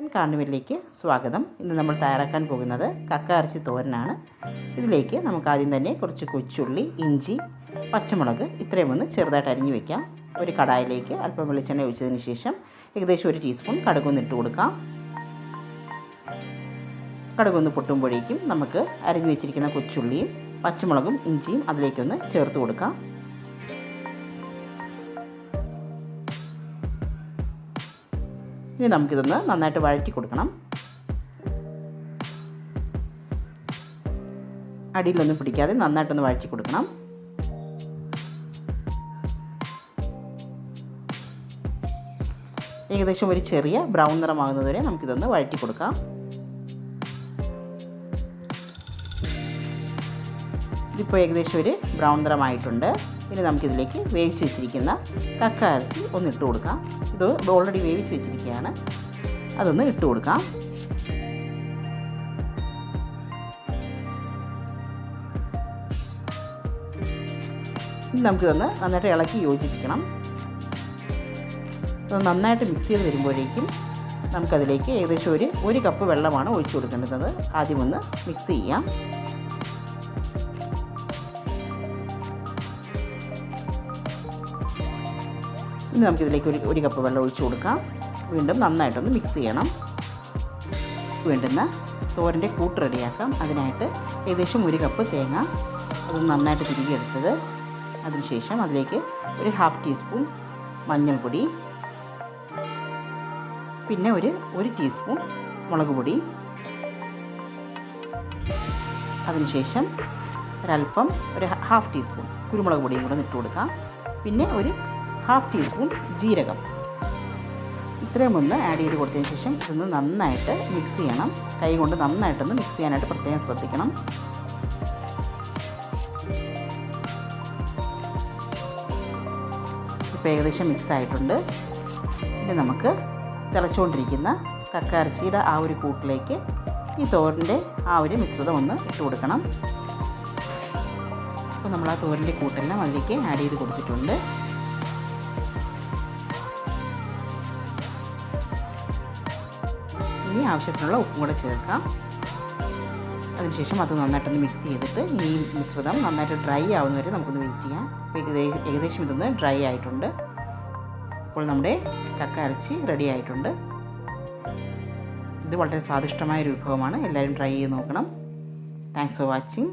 കാർണിവലിലേക്ക് സ്വാഗതം. ഇന്ന് നമ്മൾ തയ്യാറാക്കാൻ പോകുന്നത് കക്ക ഇറച്ചി തോരനാണ്. ഇതിലേക്ക് നമുക്ക് ആദ്യം തന്നെ കുറച്ച് കൊച്ചുള്ളി, ഇഞ്ചി, പച്ചമുളക് ഇത്രയും ഒന്ന് ചെറുതായിട്ട് അരിഞ്ഞു വയ്ക്കാം. ഒരു കടായിലേക്ക് അല്പം വെളിച്ചെണ്ണ ഒഴിച്ചതിന് ശേഷം ഏകദേശം 1 ടീസ്പൂൺ കടുകൊന്ന് ഇട്ട് കൊടുക്കാം. കടുകൊന്ന് പൊട്ടുമ്പോഴേക്കും നമുക്ക് അരിഞ്ഞു വെച്ചിരിക്കുന്ന കൊച്ചുള്ളിയും പച്ചമുളകും ഇഞ്ചിയും അതിലേക്കൊന്ന് ചേർത്ത് കൊടുക്കാം. ഇനി നമുക്കിതൊന്ന് നന്നായിട്ട് വഴറ്റി കൊടുക്കണം. അടിയിലൊന്നും പിടിക്കാതെ നന്നായിട്ടൊന്ന് വഴറ്റി കൊടുക്കണം. ഏകദേശം ഒരു ചെറിയ ബ്രൗൺ നിറമാകുന്നതുവരെ നമുക്കിതൊന്ന് വഴറ്റി കൊടുക്കാം. ഇതിപ്പോൾ ഏകദേശം ഒരു ബ്രൗൺ നിറമായിട്ടുണ്ട്. ഇനി നമുക്കിതിലേക്ക് വേവിച്ച് വെച്ചിരിക്കുന്ന കക്ക ഇറച്ചി ഒന്ന് ഇട്ട് കൊടുക്കാം. ഇത് ഓൾറെഡി വേവിച്ച് വെച്ചിരിക്കുകയാണ്, അതൊന്ന് ഇട്ട് കൊടുക്കാം. ഇനി നമുക്കിതൊന്ന് നന്നായിട്ട് ഇളക്കി യോജിപ്പിക്കണം. ഇത് നന്നായിട്ട് മിക്സ് ചെയ്ത് വരുമ്പോഴേക്കും നമുക്കതിലേക്ക് ഏകദേശം ഒരു കപ്പ് വെള്ളമാണ് ഒഴിച്ചു കൊടുക്കേണ്ടത്. ആദ്യം ഒന്ന് മിക്സ് ചെയ്യാം. ഇനി നമുക്കിതിലേക്ക് ഒരു കപ്പ് വെള്ളം ഒഴിച്ചു കൊടുക്കാം. വീണ്ടും നന്നായിട്ടൊന്ന് മിക്സ് ചെയ്യണം. വേണ്ടുന്ന തോരൻ്റെ കൂട്ട് റെഡിയാക്കാം. അതിനായിട്ട് ഏകദേശം 1 കപ്പ് തേങ്ങ അത് നന്നായിട്ട് തിരികെടുത്തത്, അതിനുശേഷം അതിലേക്ക് ഒരു 1/2 ടീസ്പൂൺ മഞ്ഞൾപ്പൊടി, പിന്നെ ഒരു ടീസ്പൂൺ മുളക് പൊടി, അതിനുശേഷം ഒരല്പം ഒരു 1/2 ടീസ്പൂൺ കുരുമുളക് പൊടിയും കൂടെ ഇട്ട് കൊടുക്കാം. പിന്നെ ഒരു 1/2 ടീസ്പൂൺ ജീരകം, ഇത്രയും ഒന്ന് ആഡ് ചെയ്ത് കൊടുത്തതിന് ശേഷം ഇതൊന്ന് നന്നായിട്ട് മിക്സ് ചെയ്യണം. കൈ കൊണ്ട് നന്നായിട്ടൊന്ന് മിക്സ് ചെയ്യാനായിട്ട് പ്രത്യേകം ശ്രദ്ധിക്കണം. ഇപ്പോൾ ഏകദേശം മിക്സ് ആയിട്ടുണ്ട്. ഇനി നമുക്ക് തിളച്ചുകൊണ്ടിരിക്കുന്ന കക്ക ഇറച്ചിയുടെ ആ ഒരു കൂട്ടിലേക്ക് ഈ തോരൻ്റെ ആ ഒരു മിശ്രിതം ഒന്ന് ഇട്ട് കൊടുക്കണം. അപ്പോൾ നമ്മൾ ആ തോരൻ്റെ കൂട്ടെല്ലാം അതിലേക്ക് ആഡ് ചെയ്ത് കൊടുത്തിട്ടുണ്ട്. ഇനി ആവശ്യത്തിനുള്ള ഉപ്പും കൂടെ ചേർക്കാം. അതിനുശേഷം അത് നന്നായിട്ടൊന്ന് മിക്സ് ചെയ്തിട്ട് ഈ മിശ്രിതം നന്നായിട്ട് ഡ്രൈ ആവുന്ന വരെ നമുക്കൊന്ന് വെയിറ്റ് ചെയ്യാം. അപ്പോൾ ഏകദേശം ഇതൊന്ന് ഡ്രൈ ആയിട്ടുണ്ട്. അപ്പോൾ നമ്മുടെ കക്ക ഇറച്ചി റെഡി ആയിട്ടുണ്ട്. ഇത് വളരെ സ്വാദിഷ്ടമായൊരു വിഭവമാണ്. എല്ലാവരും ട്രൈ ചെയ്ത് നോക്കണം. Thanks for watching.